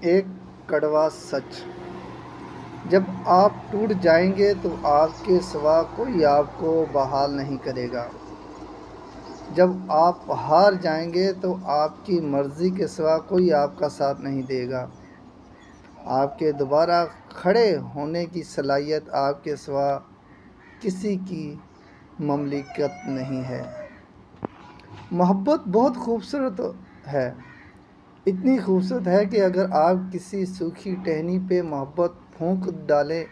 ایک کڑوا سچ: جب آپ ٹوٹ جائیں گے تو آپ کے سوا کوئی آپ کو بحال نہیں کرے گا۔ جب آپ ہار جائیں گے تو آپ کی مرضی کے سوا کوئی آپ کا ساتھ نہیں دے گا۔ آپ کے دوبارہ کھڑے ہونے کی صلاحیت آپ کے سوا کسی کی مملکت نہیں ہے۔ محبت بہت خوبصورت ہے، اتنی خوبصورت ہے کہ اگر آپ کسی سوکھی ٹہنی پہ محبت پھونک ڈالیں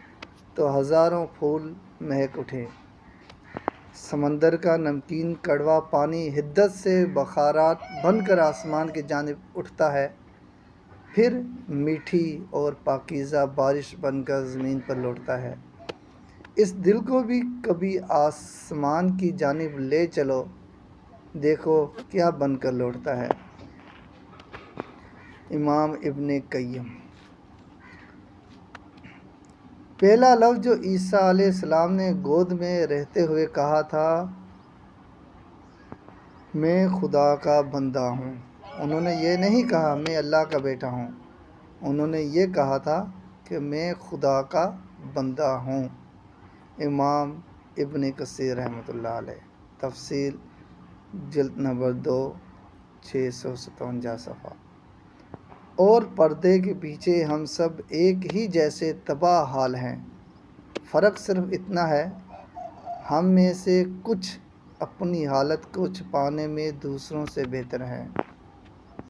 تو ہزاروں پھول مہک اٹھیں۔ سمندر کا نمکین کڑوا پانی حدت سے بخارات بن کر آسمان کی جانب اٹھتا ہے، پھر میٹھی اور پاکیزہ بارش بن کر زمین پر لوٹتا ہے۔ اس دل کو بھی کبھی آسمان کی جانب لے چلو، دیکھو کیا بن کر لوٹتا ہے۔ امام ابن قیم۔ پہلا لفظ جو عیسیٰ علیہ السلام نے گود میں رہتے ہوئے کہا تھا، میں خدا کا بندہ ہوں، انہوں نے یہ نہیں کہا میں اللہ کا بیٹا ہوں، انہوں نے یہ کہا تھا کہ میں خدا کا بندہ ہوں۔ امام ابن کثیر رحمۃ اللہ علیہ۔ تفسیر جلد نمبر 2، 657 صفحہ۔ اور پردے کے پیچھے ہم سب ایک ہی جیسے تباہ حال ہیں، فرق صرف اتنا ہے ہم میں سے کچھ اپنی حالت کو چھپانے میں دوسروں سے بہتر ہیں۔